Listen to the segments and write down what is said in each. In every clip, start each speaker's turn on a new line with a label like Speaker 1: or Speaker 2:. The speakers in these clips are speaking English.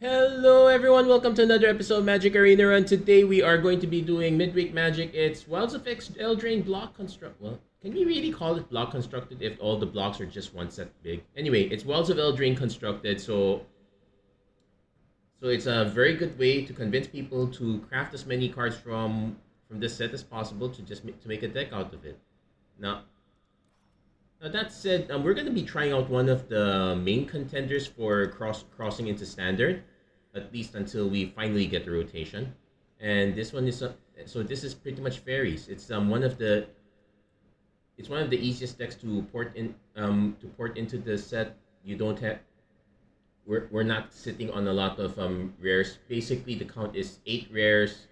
Speaker 1: Hello everyone, welcome to another episode of Magic Arena Run. Today we are going to be doing Midweek Magic. It's Wilds of Eldraine block construct. Well, can we really call it block constructed if all the blocks are just one set big? Anyway, it's Wilds of Eldraine constructed, so it's a very good way to convince people to craft as many cards from this set as possible to to make a deck out of it. Now, now that said, we're going to be trying out one of the main contenders for crossing into standard, at least until we finally get the rotation. And this one is so this is pretty much Faeries. It's one of the easiest decks to port into the set. You don't have we're not sitting on a lot of rares. Basically, the count is eight rares,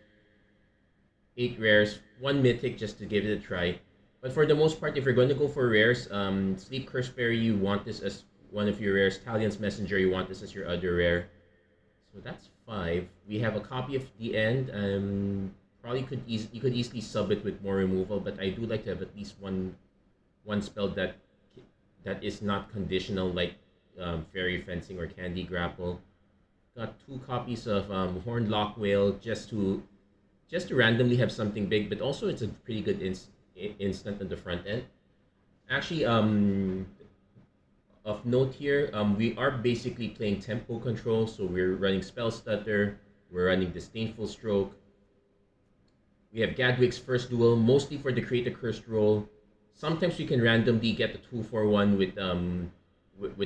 Speaker 1: one mythic just to give it a try. But for the most part, if you're going to go for rares, Sleep Curse Fairy, you want this as one of your rares. Talion's Messenger, you want this as your other rare. So that's five. We have a copy of the end. Probably you could easily sub it with more removal, but I do like to have at least one spell that is not conditional, like Fairy Fencing or Candy Grapple. Got two copies of Horned Lock Whale just to randomly have something big, but also it's a pretty good instant on the front end. Actually, of note here, we are basically playing tempo control, so we're running Spell Stutter, we're running Disdainful Stroke. We have Gadwig's First Duel, mostly for the Create a Cursed role. Sometimes we can randomly get the 2-4-1 with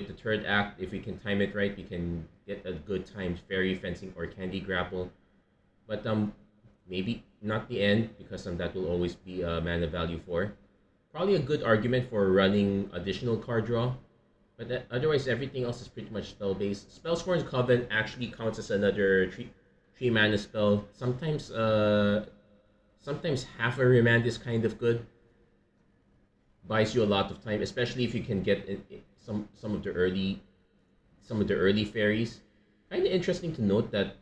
Speaker 1: the third act. If we can time it right, we can get a good time Fairy Fencing or Candy Grapple. But maybe not the end, because that will always be a mana value 4. Probably a good argument for running additional card draw, but otherwise everything else is pretty much spell based. Spellscorn's Coven actually counts as another three mana spell. Sometimes half a remand is kind of good. Buys you a lot of time, especially if you can get some of the early fairies. Kind of interesting to note that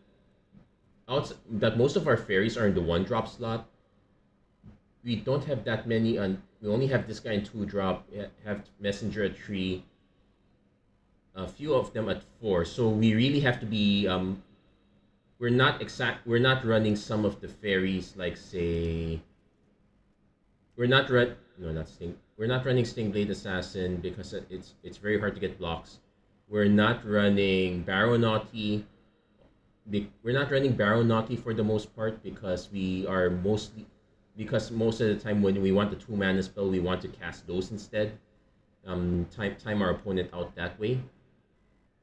Speaker 1: most of our fairies are in the 1-drop slot. We don't have that many we only have this guy in 2-drop, have Messenger at 3, a few of them at 4. So we really have to be we're not running some of the fairies, like say we're not running Stingblade Assassin because it's very hard to get blocks. We're not running Baronaughty. We're not running Baronaughty for the most part because most of the time when we want the 2 mana spell, we want to cast those instead. Time our opponent out that way.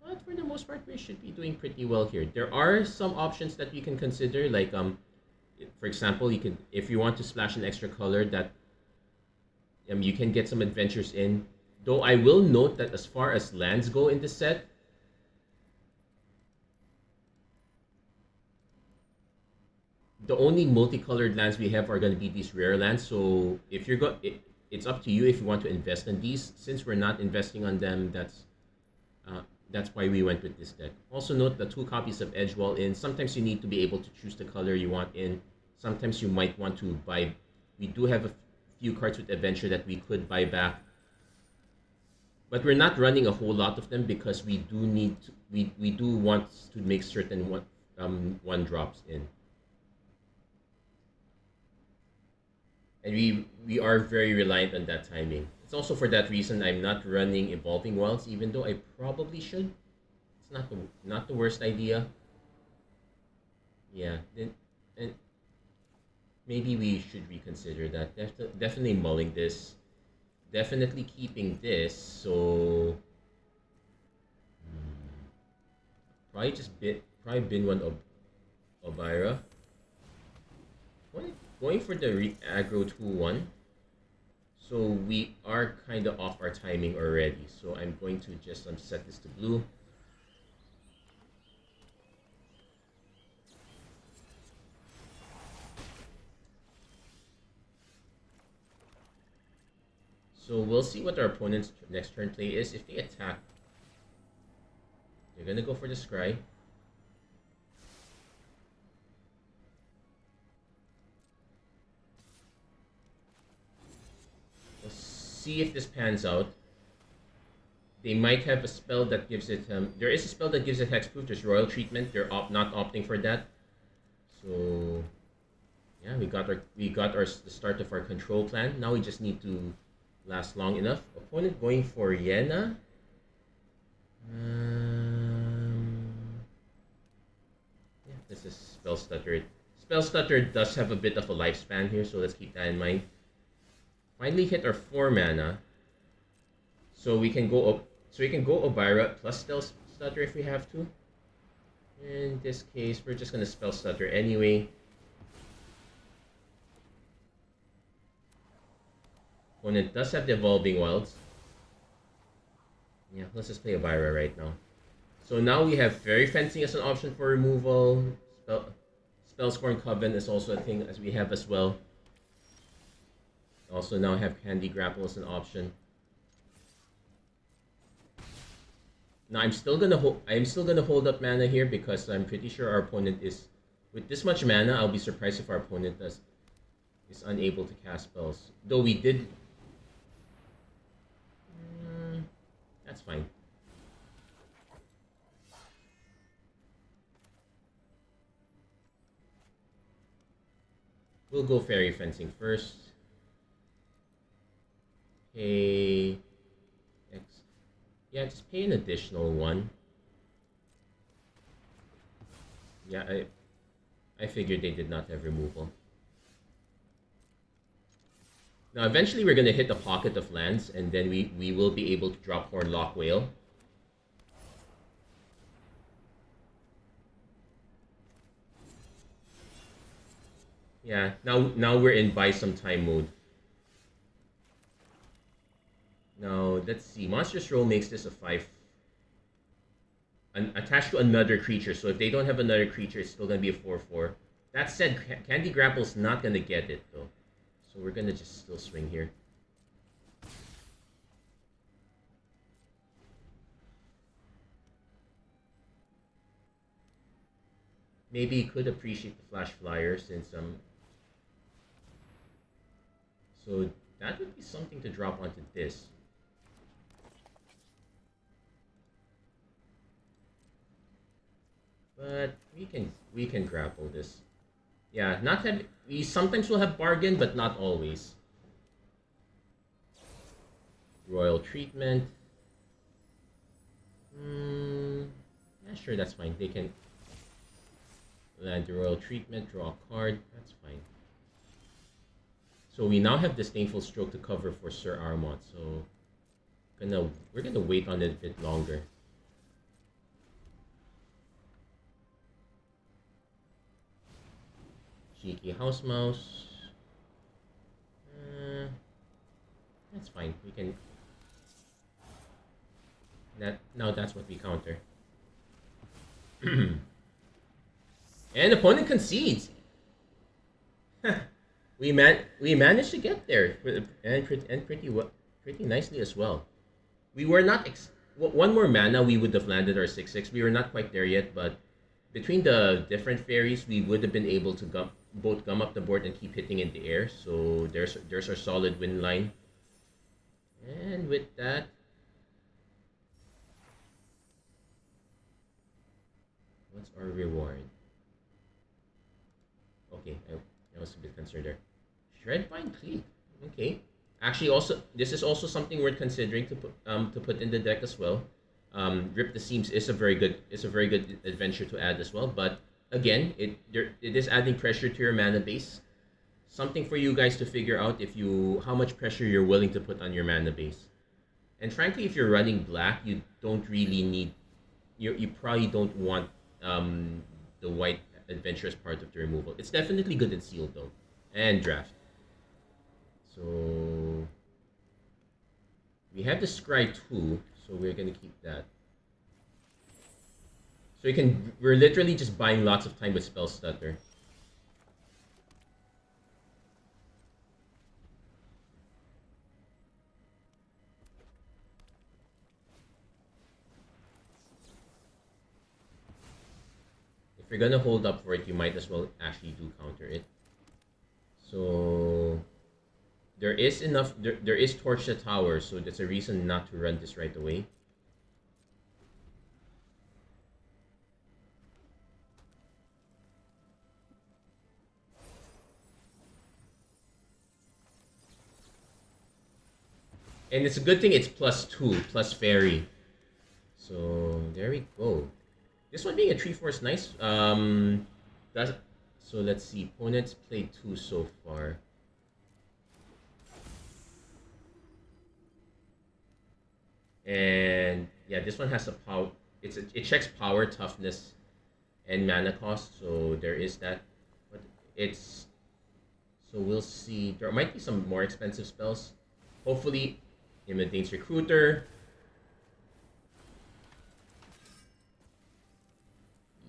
Speaker 1: But for the most part, we should be doing pretty well here. There are some options that you can consider, like for example, if you want to splash an extra color, that you can get some adventures in. Though I will note that as far as lands go in this set, the only multicolored lands we have are going to be these rare lands. So if it's up to you if you want to invest in these. Since we're not investing on them, that's why we went with this deck. Also note the 2 copies of Edgewall in. Sometimes you need to be able to choose the color you want in. Sometimes you might want to buy. We do have a few cards with Adventure that we could buy back, but we're not running a whole lot of them because we do want to make certain one drops in. And we are very reliant on that timing. It's also for that reason I'm not running Evolving Wilds, even though I probably should. It's not the worst idea. Yeah, and maybe we should reconsider that. Definitely mulling this. Definitely keeping this. So probably bin one of Obira. Going for the aggro 2-1. So we are kind of off our timing already. So I'm going to just set this to blue. So we'll see what our opponent's next turn play is. If they attack, they're going to go for the Scry. See if this pans out. They might have a spell that gives it. There is a spell that gives it hexproof. There's royal treatment. They're not opting for that. So yeah, we got the start of our control plan. Now we just need to last long enough. Opponent going for Yena. Yeah, this is spell stutter. Spell stutter does have a bit of a lifespan here, so let's keep that in mind. Finally hit our 4 mana. So we can go up. So we can go Obira plus spell stutter if we have to. In this case, we're just gonna spell stutter anyway. Opponent does have the evolving wilds. Yeah, let's just play Obira right now. So now we have Fairy Fencing as an option for removal. Spellscorn Coven is also a thing as we have as well. Also now have Candy Grapple as an option. Now I'm still gonna hold up mana here because I'm pretty sure our opponent is with this much mana. I'll be surprised if our opponent is unable to cast spells. Though we did. That's fine. We'll go Fairy Fencing first. Pay X. Yeah, just pay an additional 1. Yeah, I figured they did not have removal. Now eventually we're gonna hit a pocket of lands, and then we will be able to drop Hornlock Whale. Yeah, now we're in buy some time mode. Now let's see. Monstrous Roll makes this a 5. Attached to another creature. So if they don't have another creature, it's still gonna be a 4/4. That said, Candy Grapple's not gonna get it though. So we're gonna just still swing here. Maybe he could appreciate the Flash Flyer since so that would be something to drop onto this. But we can grapple this. Yeah, not have we sometimes will have bargain, but not always. Royal treatment. Yeah, sure, that's fine. They can land the royal treatment, draw a card. That's fine. So we now have Disdainful Stroke to cover for Sir Armont. So we're gonna wait on it a bit longer. Cheeky House Mouse. That's fine. We can. Now that's what we counter. And opponent concedes. we managed to get there and pretty nicely as well. We were not one more mana we would have landed our 6/6. We were not quite there yet, but between the different fairies, we would have been able to both gum up the board and keep hitting in the air. So there's our solid win line. And with that, what's our reward? Okay, I was a bit concerned there. Shredvine Cleat. Okay. Actually, also this is also something worth considering to put in the deck as well. Rip the Seams is a very good adventure to add as well. But again, it is adding pressure to your mana base. Something for you guys to figure out how much pressure you're willing to put on your mana base. And frankly, if you're running black, you don't really need you probably don't want the white adventurous part of the removal. It's definitely good in sealed though, and draft. So we have the Scry 2, so we're gonna keep that. So we're literally just buying lots of time with Spell Stutter. If you're gonna hold up for it, you might as well actually do counter it. So there is Torch the Tower, so that's a reason not to run this right away. And it's a good thing it's +2, plus fairy. So there we go. This one being a 3/4 is nice. That's, so let's see. Opponents played 2 so far. And yeah, this one has a power. It checks power, toughness, and mana cost. So there is that. But it's, so we'll see. There might be some more expensive spells. Hopefully, Imitates Recruiter.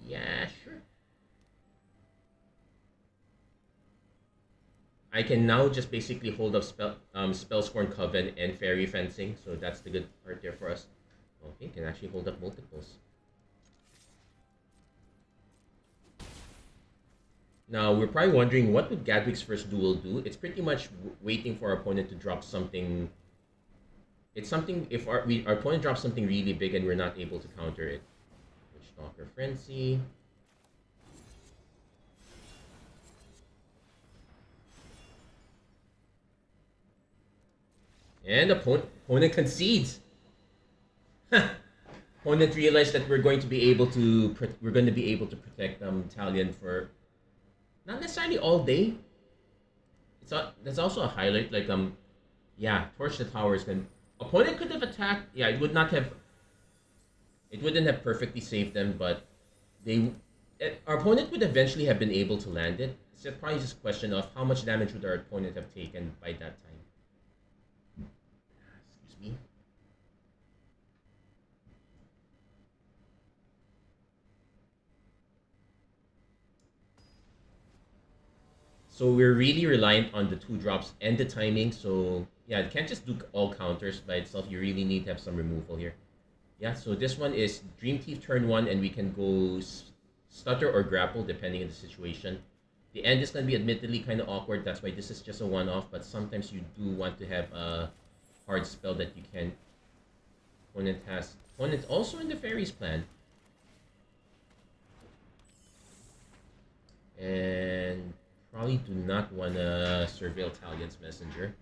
Speaker 1: Yeah, sure. I can now just basically hold up Spellscorn Coven and Fairy Fencing, so that's the good part there for us. Okay, can actually hold up multiples. Now, we're probably wondering, what would Gadwig's first duel do? It's pretty much waiting for our opponent to drop something. It's something, if our opponent drops something really big and we're not able to counter it. Witchstalker Frenzy. And opponent concedes. Opponent realized that we're going to be able to protect Talion for not necessarily all day. That's also a highlight. Like yeah, Torch the Towers can. Opponent could have attacked. Yeah, it would not have. It wouldn't have perfectly saved them, but our opponent would eventually have been able to land it. It's probably just a question of how much damage would our opponent have taken by that time. Excuse me. So we're really reliant on the 2 drops and the timing. So yeah, you can't just do all counters by itself. You really need to have some removal here. Yeah, so this one is Dream Thief turn 1, and we can go Stutter or Grapple depending on the situation. The end is going to be admittedly kind of awkward. That's why this is just a one-off. But sometimes you do want to have a hard spell that you can. Opponent also in the Faeries plan. And probably do not want to Surveil Talion's Messenger.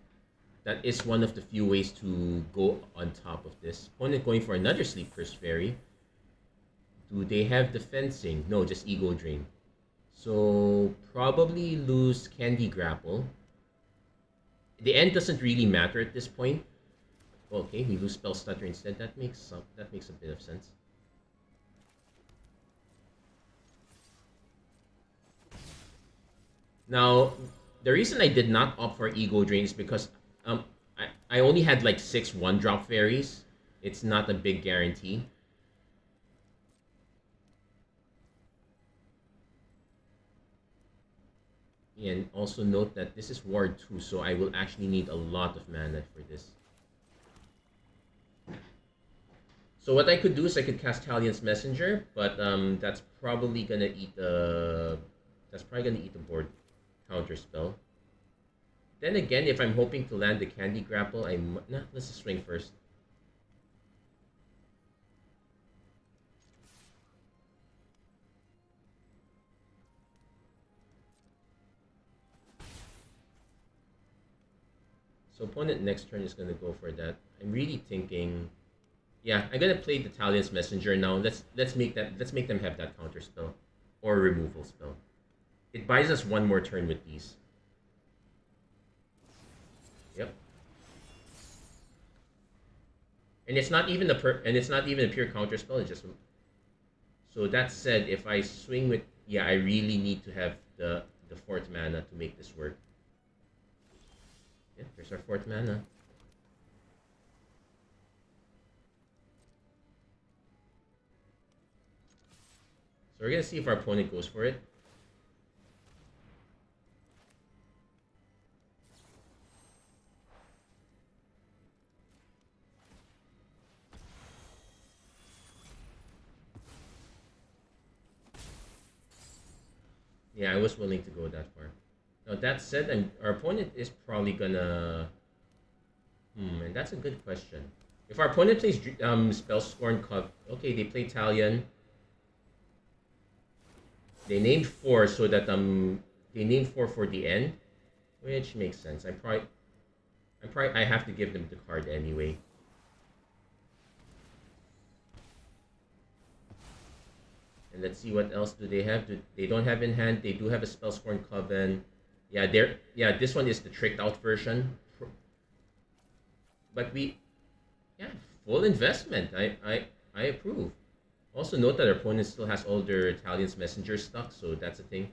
Speaker 1: That is one of the few ways to go on top of this. Opponent going for another Sleep Cursed Fairy. Do they have the fencing? No, just Ego Drain. So probably lose Candy Grapple. The end doesn't really matter at this point. Okay, we lose Spell Stutter instead. That makes a bit of sense. Now, the reason I did not opt for Ego Drain is because I only had like 6 1-drop fairies. It's not a big guarantee. And also note that this is Ward 2, so I will actually need a lot of mana for this. So what I could do is I could cast Talion's Messenger, but that's probably gonna eat the board counter spell. Then again, if I'm hoping to land the Candy Grapple, let's just swing first. So opponent next turn is gonna go for that. I'm really thinking, yeah, I'm gonna play the Talion's Messenger now. Let's make them have that counter spell or removal spell. It buys us 1 more turn with these. Yep. And it's not even a pure counter spell. It's just. So that said, if I swing with, yeah, I really need to have the 4th mana to make this work. Yeah, there's our 4th mana. So we're gonna see if our opponent goes for it. Yeah, I was willing to go that far. Now that said, our opponent is probably gonna. And that's a good question. If our opponent plays Spellscorn Cup, okay, they play Talion. They named 4 so that they named 4 for the end, which makes sense. I'm I have to give them the card anyway. And let's see what else do they have. They don't have in hand. They do have a Spellscorn Coven. Yeah, this one is the tricked out version. But yeah, full investment. I approve. Also note that our opponent still has all their Italian's Messenger stuck, so that's a thing.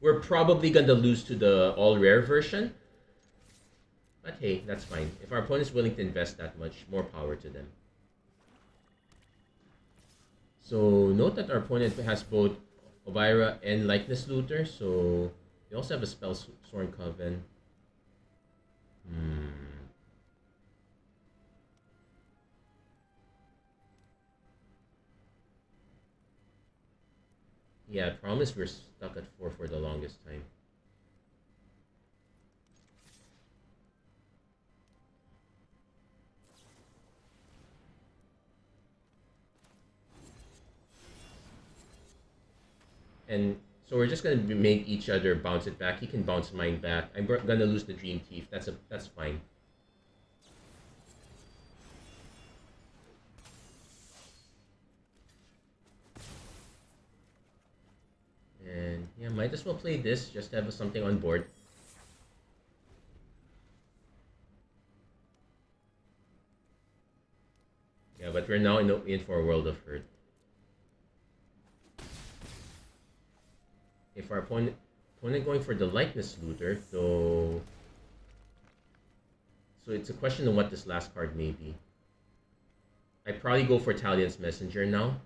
Speaker 1: We're probably gonna lose to the all rare version. But hey, that's fine. If our opponent is willing to invest that much, more power to them. So note that our opponent has both Elvira and Likeness Looter, so they also have a Spellsworn Coven. Yeah, I promise we're stuck at 4 for the longest time. And so we're just gonna make each other bounce it back. He can bounce mine back. I'm gonna lose the Dream Thief. That's fine. And yeah, might as well play this just to have something on board. Yeah, but we're now in for a World of Hurt. If our opponent going for the Likeness Looter, though, so it's a question of what this last card may be. I probably go for Talian's Messenger now.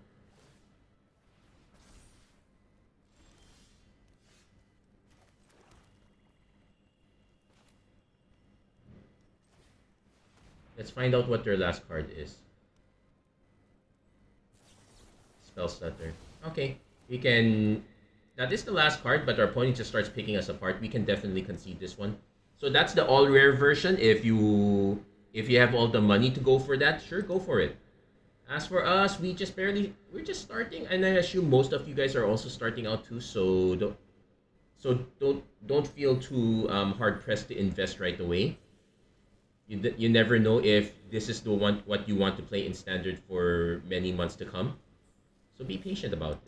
Speaker 1: Let's find out what their last card is. Spell Stutter. Okay, we can. That is the last card, but our opponent just starts picking us apart. We can definitely concede this one. So that's the all rare version. If you have all the money to go for that, sure, go for it. As for us, we're just starting, and I assume most of you guys are also starting out too. So don't feel too hard pressed to invest right away. You never know if this is what you want to play in standard for many months to come. So be patient about it.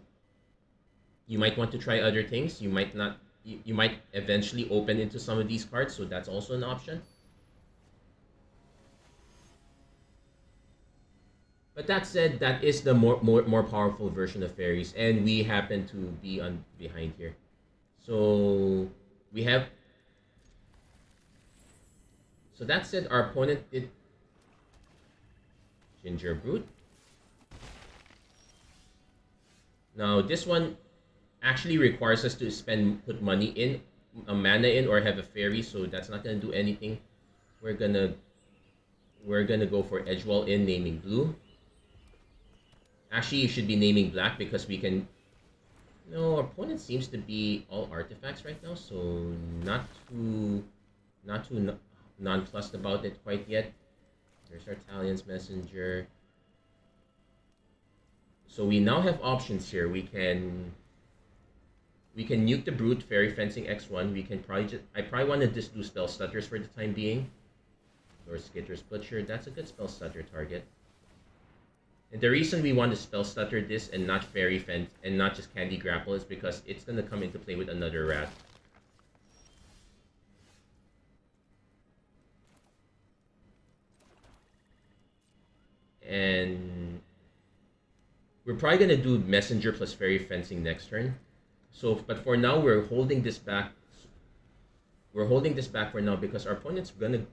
Speaker 1: You might want to try other things. You might not. You might eventually open into some of these cards, so that's also an option. But that said, that is the more powerful version of Faeries, and we happen to be behind here. So we have. So that said, our opponent did Ginger Brute. Now this one actually requires us to put money in, a mana in, or have a fairy, so that's not gonna do anything. We're gonna go for Edgewall in, naming blue. Actually, you should be naming black because we can. No, our opponent seems to be all artifacts right now, so not too nonplussed about it quite yet. There's our Talian's Messenger. So we now have options here. We can nuke the Brute, Fairy Fencing X1. We can I probably want to just do Spell Stutters for the time being. Or Skitter's Butcher. That's a good Spell Stutter target. And the reason we want to Spell Stutter this and not Fairy Fence and not just Candy Grapple is because it's going to come into play with another rat. And we're probably going to do Messenger plus Fairy Fencing next turn. So, but for now, we're holding this back. We're holding this back for now because our opponent's gonna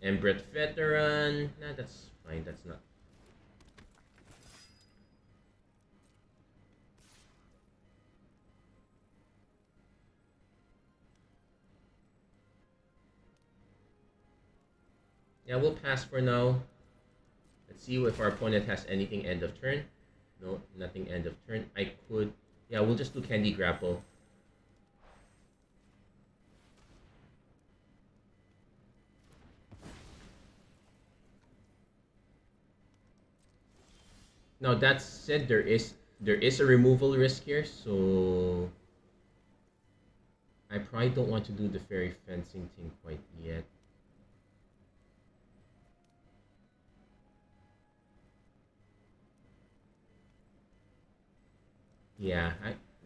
Speaker 1: Embret Veteran. Nah, that's fine. That's not. Yeah, we'll pass for now. Let's see if our opponent has anything end of turn. No, nothing end of turn. I could. Yeah, we'll just do Candy Grapple. Now that said, there is a removal risk here, so I probably don't want to do the fairy fencing thing quite yet. Yeah,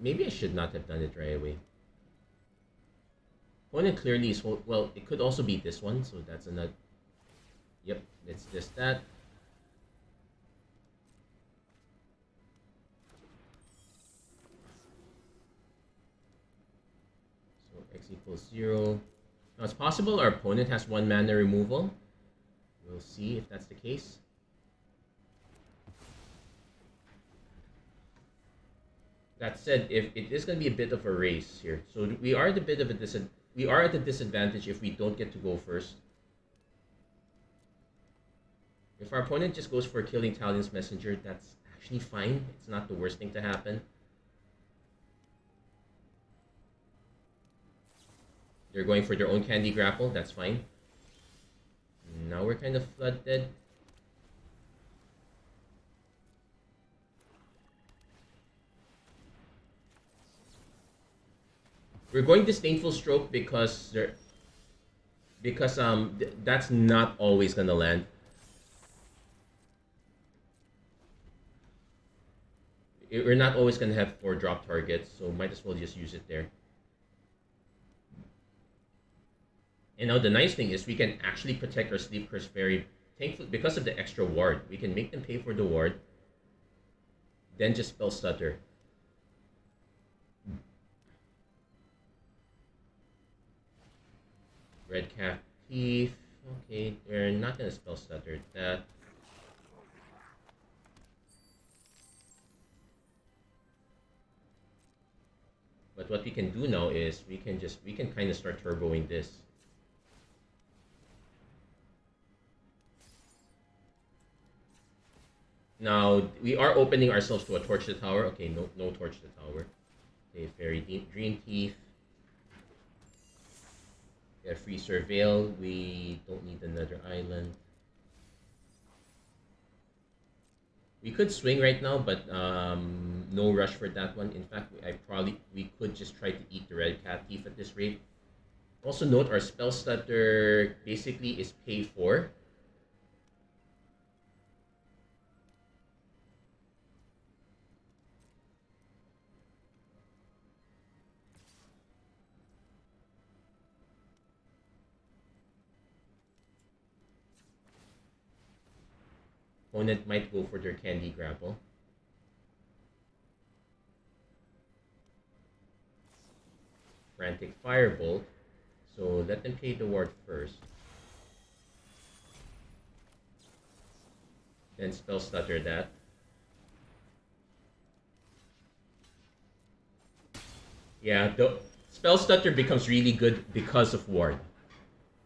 Speaker 1: maybe I should not have done it right away. Opponent clearly is well. It could also be this one, so that's another. Yep, it's just that. So x equals 0. Now it's possible our opponent has 1 mana removal. We'll see if that's the case. That said, if it is going to be a bit of a race here, so we are at a bit of a disadvantage if we don't get to go first. If our opponent just goes for killing Talion's Messenger, that's actually fine. It's not the worst thing to happen. They're going for their own Candy Grapple, that's fine. Now we're kind of flooded. We're going Disdainful Stroke because that's not always gonna land. We're not always gonna have 4 drop targets, so might as well just use it there. And now the nice thing is we can actually protect our Sleep Curse Fairy. Thankfully, because of the extra ward, we can make them pay for the ward, then just spell Stutter. Red Cap Thief. Okay, they're not gonna spell Stutter that. But what we can do now is we can kind of start turboing this. Now we are opening ourselves to a Torch the Tower. Okay, no Torch the Tower. Okay, Fairy Dream Thief. Yeah, free Surveil. We don't need another island. We could swing right now, but no rush for that one. In fact, we could just try to eat the Red Cat Thief at this rate. Also note our Spell Stutter basically is pay for. Opponent might go for their Candy Grapple. Frantic Firebolt. So let them pay the ward first. Then Spell Stutter that. Yeah, the Spell Stutter becomes really good because of ward.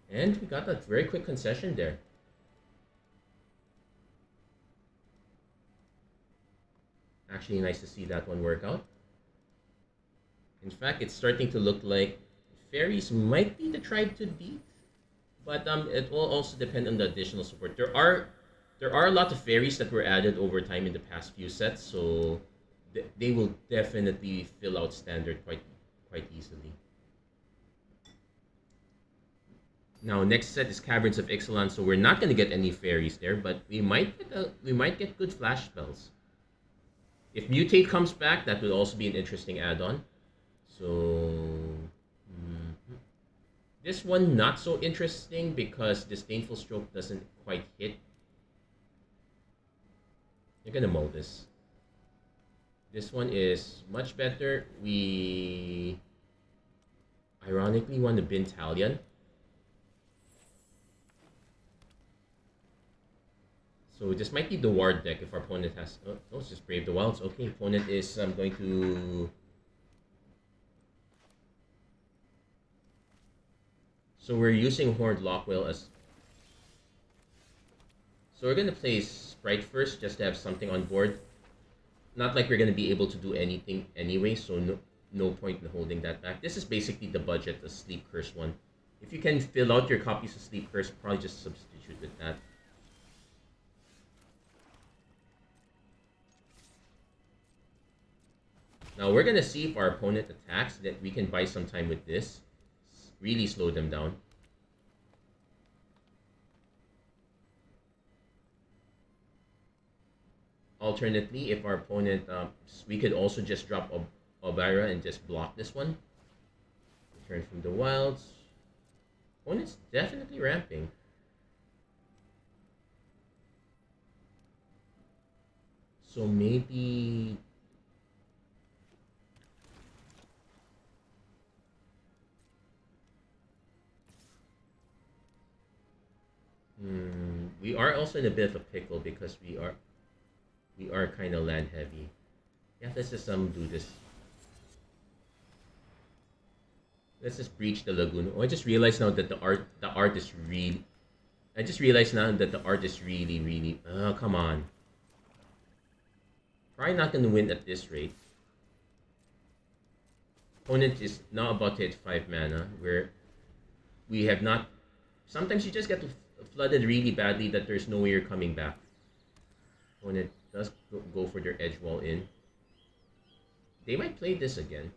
Speaker 1: And we got a very quick concession there. Actually nice to see that one work out. In fact, it's starting to look like Fairies might be the tribe to beat, but it will also depend on the additional support. There are a lot of Fairies that were added over time in the past few sets, so they will definitely fill out standard quite easily. Now next set is Caverns of Ixalan, so we're not going to get any Fairies there, but we might get good flash spells. If Mutate comes back, that would also be an interesting add-on. So this one not so interesting because Disdainful Stroke doesn't quite hit. You're gonna mull this. This one is much better. We ironically want to bin Talion. So this might be the ward deck if our opponent has... Oh, it's just Brave the Wilds. Okay, opponent is going to... So we're using Horned Lockwhale as... So we're going to play Sprite first just to have something on board. Not like we're going to be able to do anything anyway, so no point in holding that back. This is basically the budget, the Sleep Curse one. If you can fill out your copies of Sleep Curse, probably just substitute with that. Now we're gonna see if our opponent attacks, that we can buy some time with this. Really slow them down. Alternately, if our opponent, we could also just drop Obira and just block this one. Return from the wilds. Opponent's definitely ramping. So maybe... we are also in a bit of a pickle because we are kind of land heavy. Yeah, let's just do this. Let's just breach the lagoon. Oh, I just realized now that the art is really... I just realized now that the art is really... Oh, come on. Probably not going to win at this rate. Opponent is now about to hit 5 mana, where we have not... Sometimes you just get flooded really badly that there's no way you're coming back. Opponent does go for their edge wall in. They might play this again.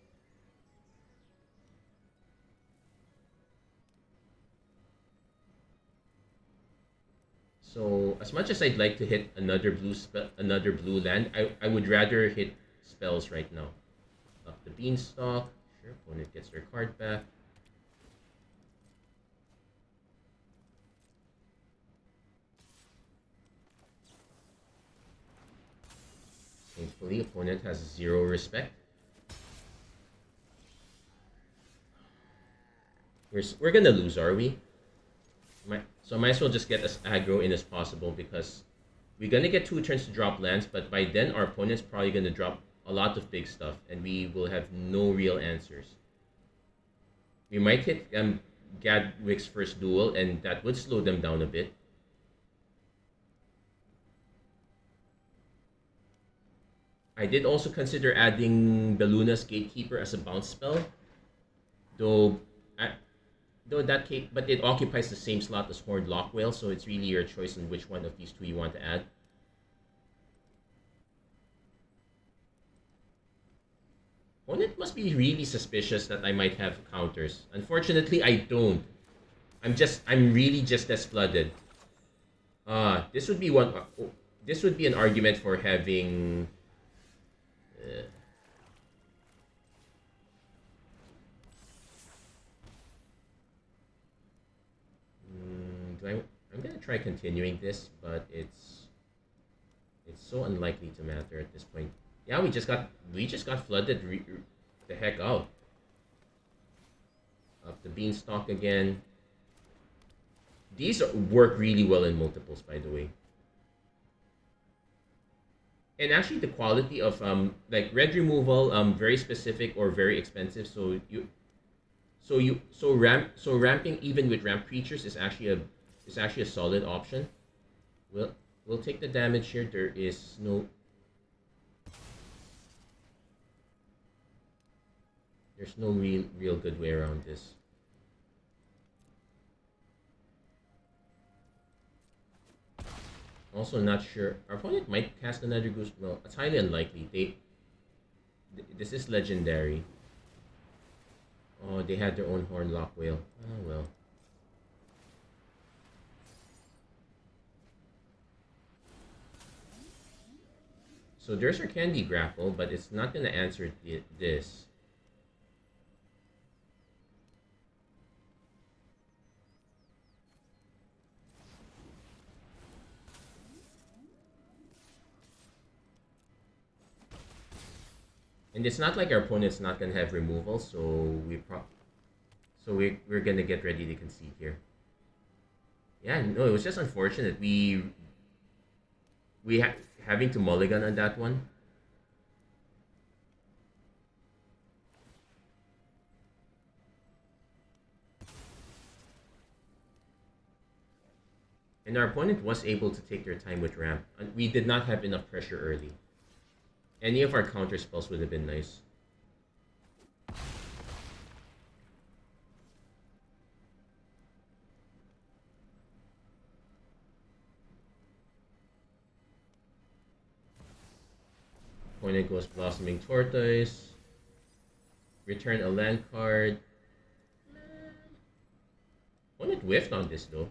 Speaker 1: So as much as I'd like to hit another blue land, I would rather hit spells right now. Up the beanstalk. Sure, opponent gets their card back. Thankfully, opponent has 0 respect. We're gonna lose, are we? So I might as well just get as aggro in as possible, because we're gonna get 2 turns to drop lands, but by then our opponent's probably gonna drop a lot of big stuff, and we will have no real answers. We might hit Gadwick's first duel, and that would slow them down a bit. I did also consider adding Beluna's Gatekeeper as a bounce spell, though but it occupies the same slot as Horned Lockwhale, so it's really your choice on which one of these 2 you want to add. Opponent must be really suspicious that I might have counters. Unfortunately, I don't. I'm really just as flooded. This would be one. This would be an argument for having. I'm gonna try continuing this, but it's so unlikely to matter at this point. Yeah, we just got flooded the heck out. Up the beanstalk again. These work really well in multiples, by the way. And actually, the quality of like red removal, very specific or very expensive. So ramping even with ramp creatures is actually a solid option. We'll take the damage here. There's no real good way around this. Also not sure. Our opponent might cast another Goose. Well, it's highly unlikely. This is legendary. Oh, they had their own Horned Lockwhale. Oh well. So there's our Candy Grapple, but it's not going to answer this. And it's not like our opponent's not going to have removal, so we're going to get ready to concede here. Yeah, no, it was just unfortunate. We having to mulligan on that one. And our opponent was able to take their time with ramp. And we did not have enough pressure early. Any of our counter spells would have been nice. Opponent goes Blossoming Tortoise. Return a land card. Opponent whiffed on this though.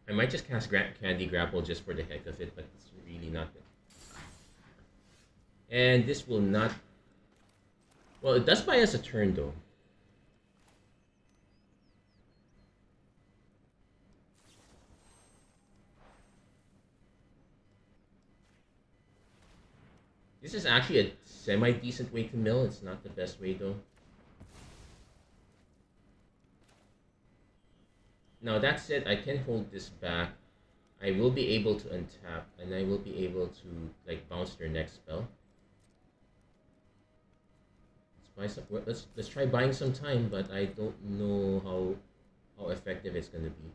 Speaker 1: I might just cast Candy Grapple just for the heck of it, but it's really not good. And this will not... Well, it does buy us a turn though. This is actually a semi-decent way to mill. It's not the best way though. Now that said, I can hold this back. I will be able to untap, and I will be able to like bounce their next spell. Let's buy some. Let's try buying some time, but I don't know how effective it's gonna be.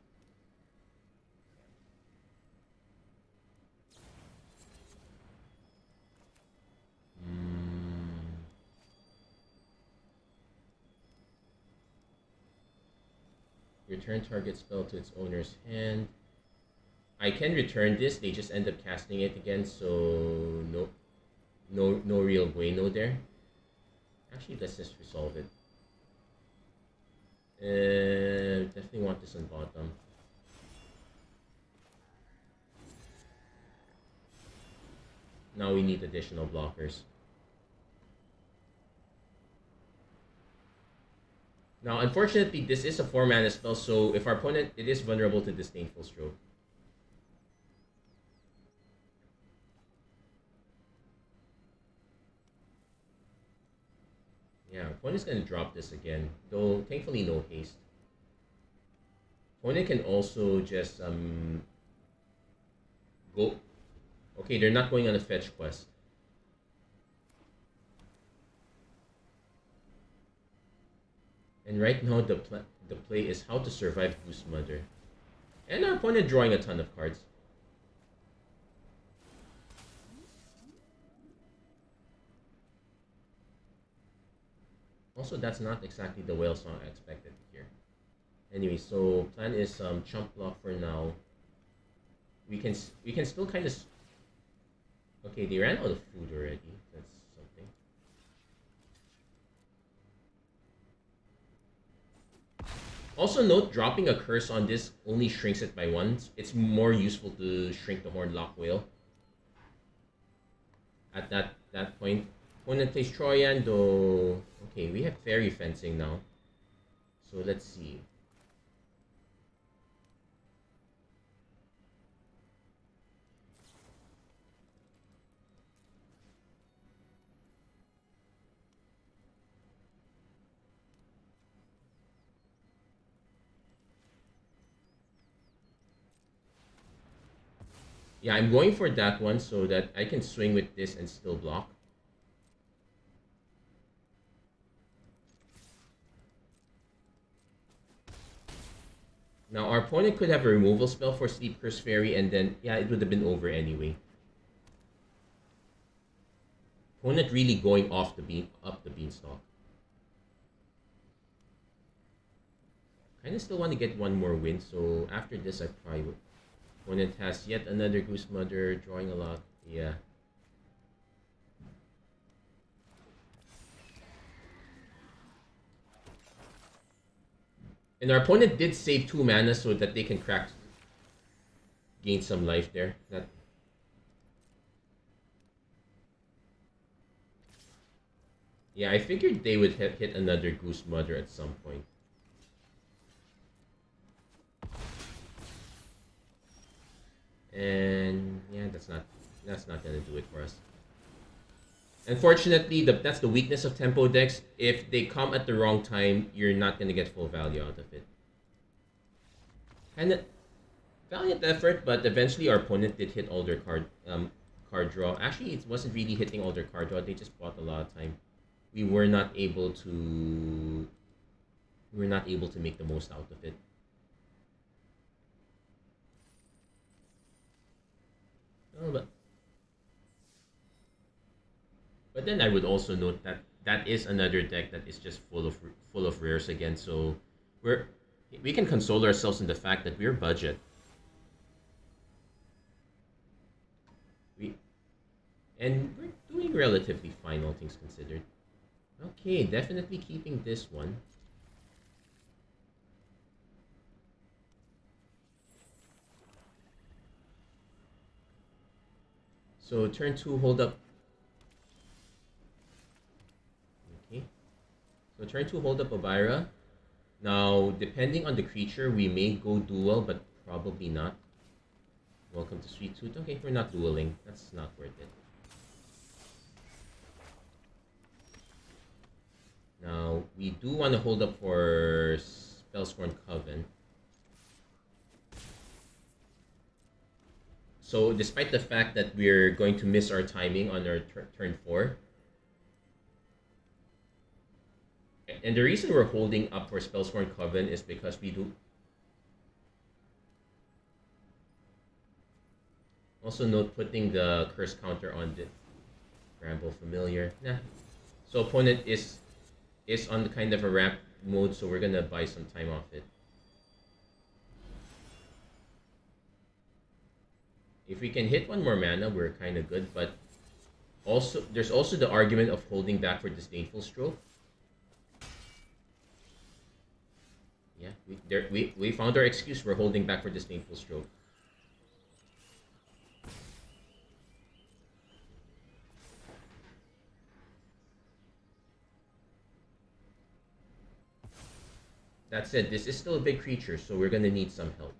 Speaker 1: Return target spell to its owner's hand. I can return this. They just end up casting it again, so no real bueno there. Actually, let's just resolve it. Definitely want this on bottom. Now we need additional blockers. Now, unfortunately, this is a 4-mana spell, so if our opponent, it is vulnerable to Disdainful Stroke. Yeah, opponent's gonna drop this again, though thankfully no haste. Opponent can also just go. Okay, they're not going on a fetch quest. And right now the play is how to survive Goose Mother. And our opponent drawing a ton of cards. Also, that's not exactly the whale song I expected here. Anyway, so plan is chump block for now. We can still kind of... Okay, they ran out of food already. That's something. Also note, dropping a curse on this only shrinks it by 1. It's more useful to shrink the Horned Lock Whale. At that point. Opponent plays Troyan, though... Okay, we have Fairy Fencing now. So let's see. Yeah, I'm going for that one so that I can swing with this and still block. Now, our opponent could have a removal spell for Sleep Curse Fairy, and then, yeah, it would have been over anyway. Opponent really going off the up the beanstalk. Kind of still want to get one more win, so after this I probably would. Opponent has yet another Goose Mother, drawing a lot. Yeah. And our opponent did save 2 mana so that they can gain some life there. Yeah, I figured they would hit another Goose Mother at some point. And yeah, that's not gonna do it for us. Unfortunately, that's the weakness of tempo decks. If they come at the wrong time, you're not gonna get full value out of it. And valiant effort, but eventually our opponent did hit all their card draw. Actually, it wasn't really hitting all their card draw. They just bought a lot of time. We were not able to make the most out of it. Oh, but then I would also note that is another deck that is just full of rares again. So we can console ourselves in the fact that we're budget. And we're doing relatively fine, all things considered. Okay, definitely keeping this one. So turn 2, hold up. Okay. So turn 2, hold up Elvira. Now, depending on the creature, we may go duel, but probably not. Welcome to Sweet Tooth. Okay, we're not dueling. That's not worth it. Now, we do want to hold up for Spellscorn Coven. So, despite the fact that we're going to miss our timing on our turn 4, and the reason we're holding up for Spellscorn Coven is because we do. Also note putting the curse counter on the Bramble Familiar. Nah. So opponent is on the kind of a ramp mode, so we're gonna buy some time off it. If we can hit one more mana, we're kind of good, but also there's also the argument of holding back for Disdainful Stroke. Yeah, we found our excuse. We're holding back for Disdainful Stroke. That said, this is still a big creature, so we're gonna need some help.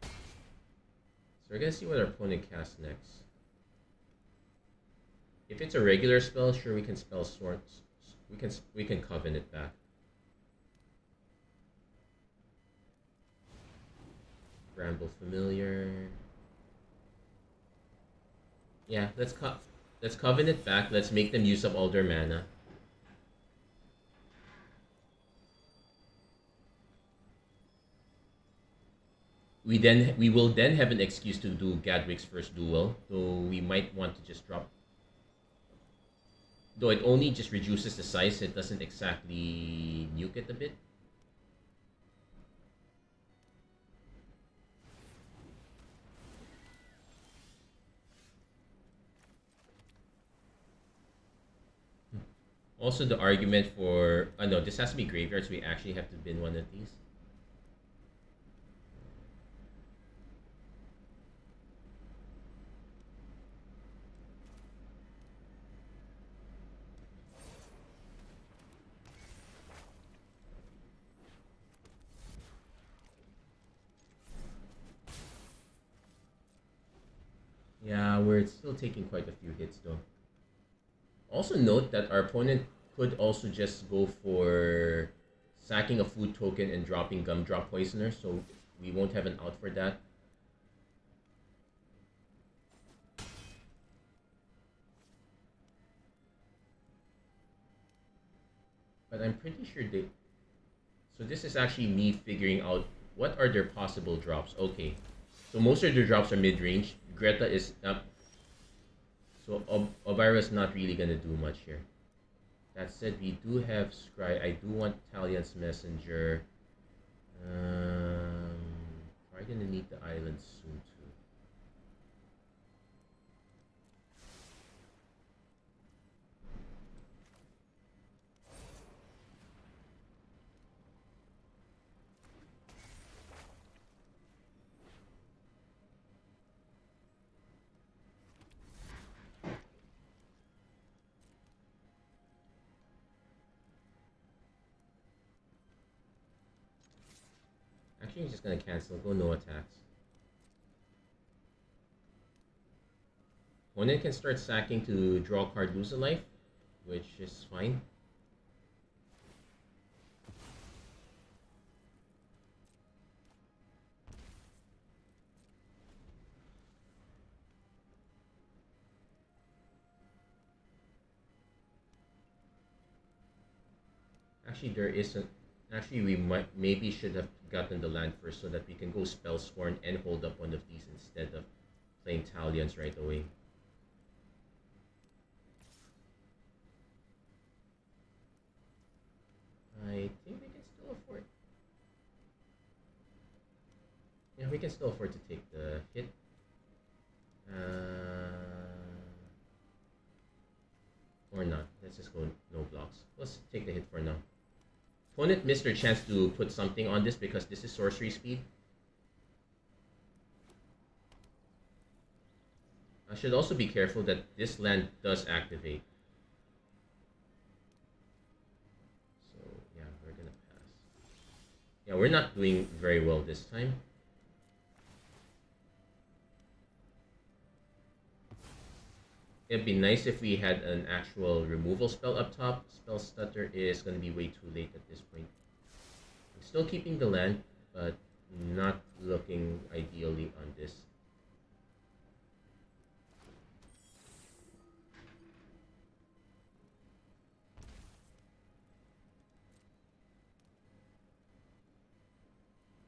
Speaker 1: So we're gonna see what our opponent casts next. If it's a regular spell, sure, we can spell Swords. We can Coven it back. Bramble Familiar. Yeah, let's Coven it back. Let's make them use up all their mana. We will then have an excuse to do Gadrick's first duel, though we might want to just drop. Though it only just reduces the size, it doesn't exactly nuke it a bit. Also, the argument for no, this has to be graveyard, so we actually have to bin one of these. Yeah, we're still taking quite a few hits though. Also note that our opponent could also just go for sacking a food token and dropping Gumdrop Poisoner, so we won't have an out for that. But I'm pretty sure they... So this is actually me figuring out what are their possible drops. Okay, so most of their drops are mid-range. Greta is up. So Elvira's not really gonna do much here. That said, we do have Scry. I do want Talian's Messenger. Probably gonna need the island soon too. Actually, I'm just gonna cancel. Go no attacks. Opponent can start sacking to draw a card, lose a life, which is fine. Actually, there isn't. Actually, we maybe should have gotten the land first so that we can go Spellscorn and hold up one of these instead of playing Talions right away. I think we can we can still afford to take the hit. Or not. Let's just go no blocks. Let's take the hit for now. Opponent missed their chance to put something on this because this is sorcery speed. I should also be careful that this land does activate. So yeah, we're gonna pass. Yeah, we're not doing very well this time. It'd be nice if we had an actual removal spell up top. Spell Stutter is going to be way too late at this point. I'm still keeping the land, but not looking ideally on this.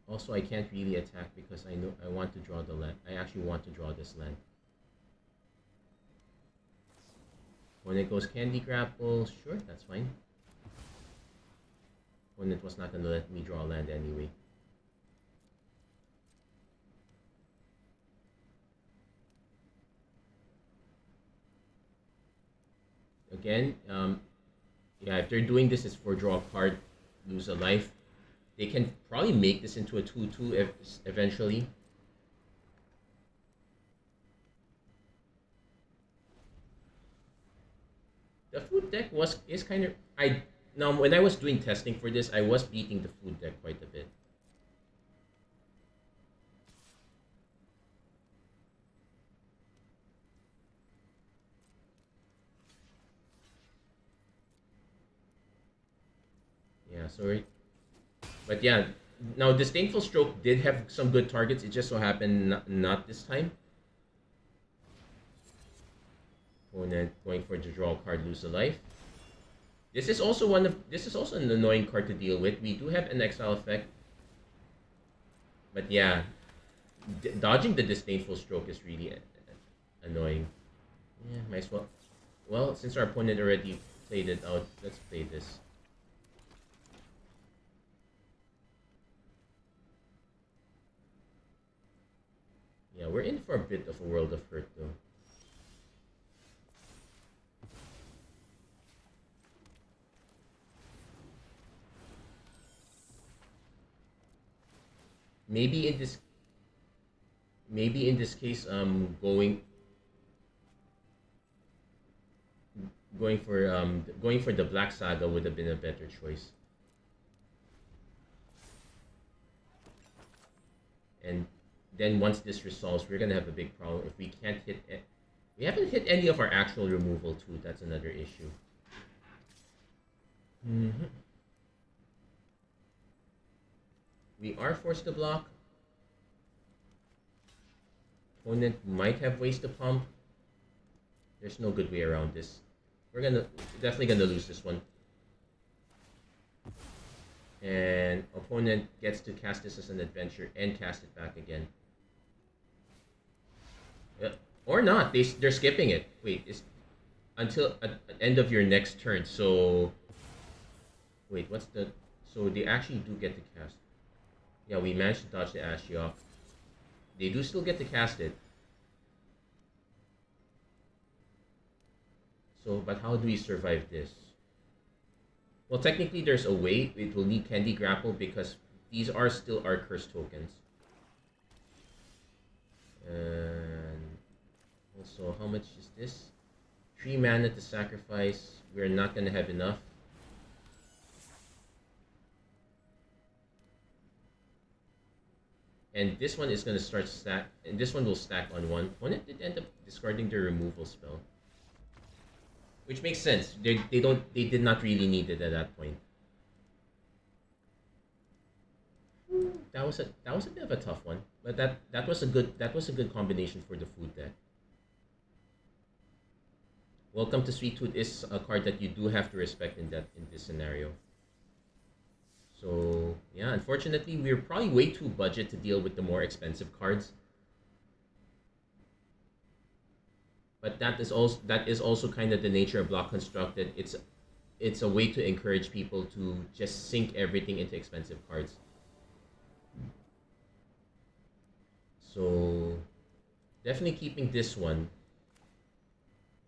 Speaker 1: Also, I can't really attack because I know I want to draw the land. I actually want to draw this land. When it goes Candy Grapple, sure, that's fine. When it was not going to let me draw land anyway. Again, yeah, if they're doing this, it's for draw a card, lose a life. They can probably make this into a 2/2 eventually. The food deck is kind of now when I was doing testing for this, I was beating the food deck quite a bit. Yeah, sorry. But yeah, now Disdainful Stroke did have some good targets. It just so happened not this time. Opponent going for the draw card, lose a life. This is also an annoying card to deal with. We do have an exile effect, but yeah, dodging the Disdainful Stroke is really annoying. Yeah, might as well. Well, since our opponent already played it out, let's play this. Yeah, we're in for a bit of a world of hurt though. Maybe in this case, going for the Black Saga would have been a better choice. And then once this resolves, we're gonna have a big problem if we can't hit it. We haven't hit any of our actual removal too. That's another issue. We are forced to block. Opponent might have ways to pump. There's no good way around this. We're definitely gonna lose this one. And opponent gets to cast this as an adventure and cast it back again. Or not. They're skipping it. Wait, it's until at end of your next turn. So wait, what's the? So they actually do get to cast. Yeah, we managed to dodge the Ashy off. They do still get to cast it. So, but how do we survive this? Well, technically there's a way. It will need Candy Grapple because these are still our curse tokens. And also, how much is this? 3 mana to sacrifice. We're not gonna have enough. And this one is gonna start stack, and this one will stack on one. Opponent did end up discarding their removal spell, which makes sense. They did not really need it at that point. That was a bit of a tough one, but that was a good combination for the food deck. Welcome to Sweet Tooth is a card that you do have to respect in this scenario. So yeah, unfortunately, we're probably way too budget to deal with the more expensive cards. But that is also kind of the nature of Block Constructed. It's a way to encourage people to just sink everything into expensive cards. So definitely keeping this one.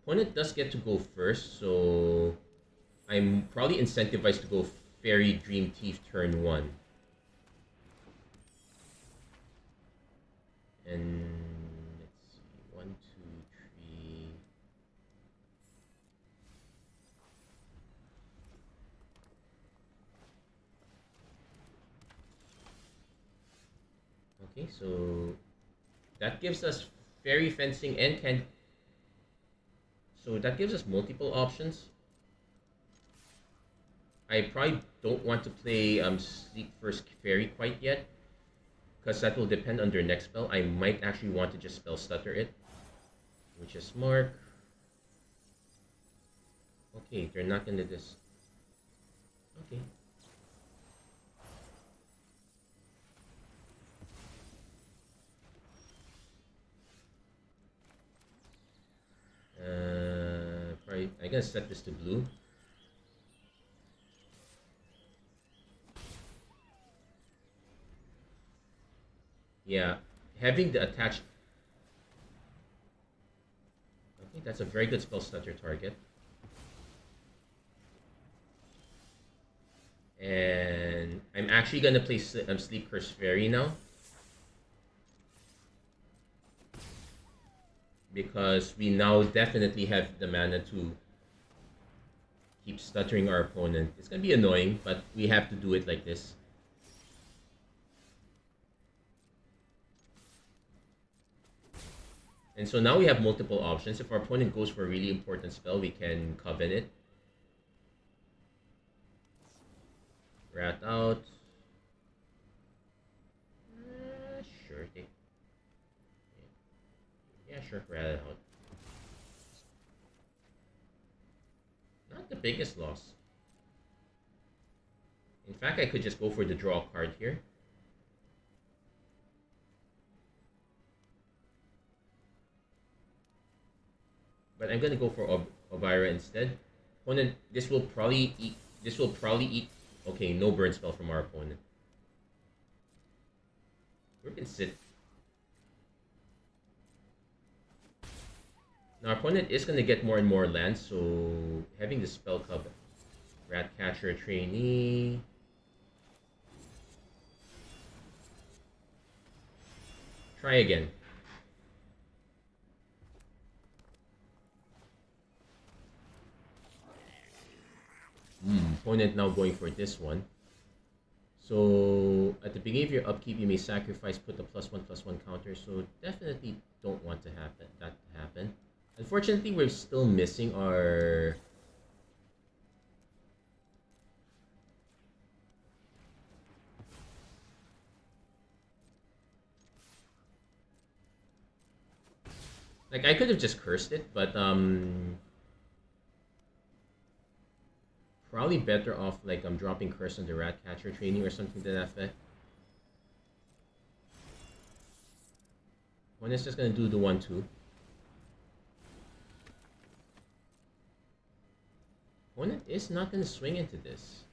Speaker 1: Opponent does get to go first, so I'm probably incentivized to go Fairy Dream Thief turn 1. And let's see, 1, 2, 3. Okay, so that gives us Fairy Fencing and can. So that gives us multiple options. I probably don't want to play Sleep First Fairy quite yet, because that will depend on their next spell. I might actually want to just spell stutter it, which is Mark. Okay, they're not gonna this. Okay. Probably I gotta set this to blue. Yeah, having the attached. Okay, that's a very good spell stutter target. And I'm actually gonna play Sleep Curse Fairy now, because we now definitely have the mana to keep stuttering our opponent. It's gonna be annoying, but we have to do it like this. And so now we have multiple options. If our opponent goes for a really important spell, we can Coven it. Rat out. Sure. Yeah, sure. Rat it out. Not the biggest loss. In fact, I could just go for the draw card here. But I'm gonna go for Obira instead. Opponent, this will probably eat. This will probably eat. Okay, no burn spell from our opponent. We can sit. Now our opponent is gonna get more and more lands, so having the spell cover. Ratcatcher trainee. Try again. Opponent now going for this one. So at the beginning of your upkeep, you may sacrifice, put the +1/+1 counter. So definitely don't want to happen that to happen. Unfortunately, we're still missing our. Like, I could have just cursed it, but probably better off like I'm dropping curse on the Ratcatcher training or something to that effect. One is just gonna do the 1/2. Opponent is not gonna swing into this.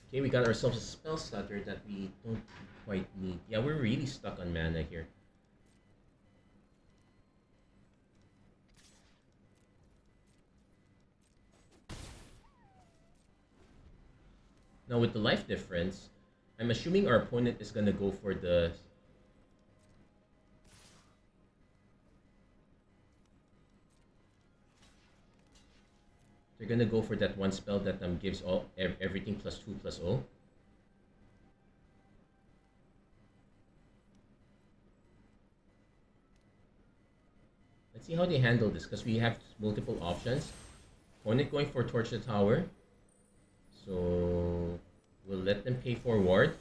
Speaker 1: Okay, we got ourselves a spell stutter that we don't quite need. Yeah, we're really stuck on mana here. Now with the life difference, I'm assuming our opponent is gonna go for the. They're gonna go for that one spell that gives all everything +2/+0. Let's see how they handle this, because we have multiple options. Opponent going for Torch the Tower. So we'll let them pay forward.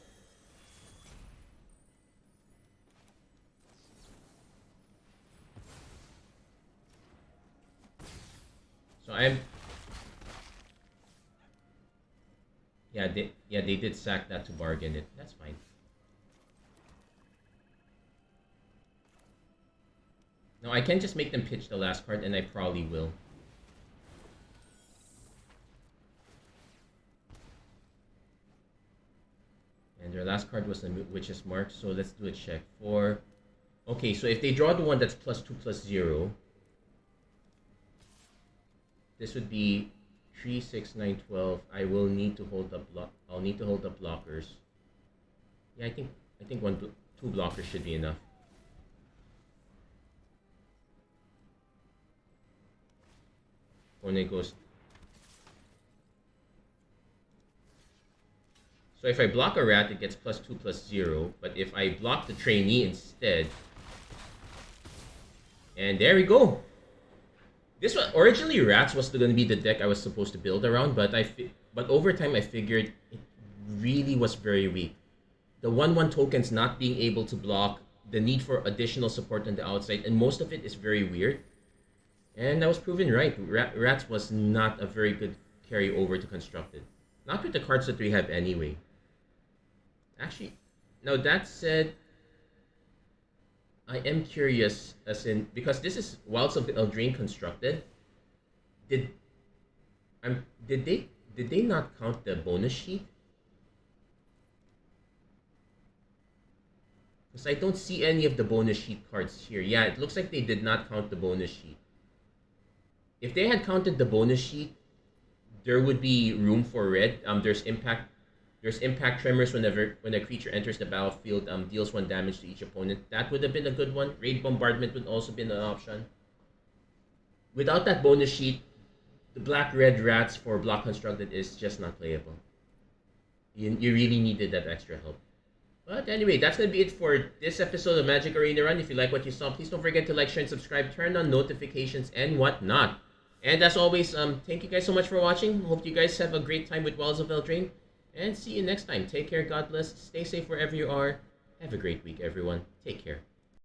Speaker 1: So I'm. Yeah, they did sack that to bargain it. That's fine. Now I can just make them pitch the last card, and I probably will. And And their last card was the Witch's Mark, so let's do a check. Okay, so if they draw the one that's +2/+0, this would be 3, 6, 9, 12. I will need to hold up I'll need to hold up blockers. Yeah, I think 2 blockers should be enough. Opponent goes. So if I block a rat, it gets +2/+0. But if I block the trainee instead, and there we go. This was originally rats was going to be the deck I was supposed to build around, but over time I figured it really was very weak. The 1/1 tokens not being able to block, the need for additional support on the outside, and most of it is very weird. And I was proven right. Rats was not a very good carry over to Constructed. Not with the cards that we have anyway. Actually, now that said, I am curious, as in, because this is Wilds of the Eldraine Constructed. Did they not count the bonus sheet? Because I don't see any of the bonus sheet cards here. Yeah, it looks like they did not count the bonus sheet. If they had counted the bonus sheet, there would be room for red. There's impact tremors when a creature enters the battlefield, deals 1 damage to each opponent. That would have been a good one. Raid Bombardment would also been an option. Without that bonus sheet, the black-red rats for block constructed is just not playable. You really needed that extra help. But anyway, that's going to be it for this episode of Magic Arena Run. If you like what you saw, please don't forget to like, share, and subscribe. Turn on notifications and whatnot. And as always, thank you guys so much for watching. Hope you guys have a great time with Wilds of Eldraine. And see you next time. Take care, God bless, stay safe wherever you are. Have a great week, everyone. Take care.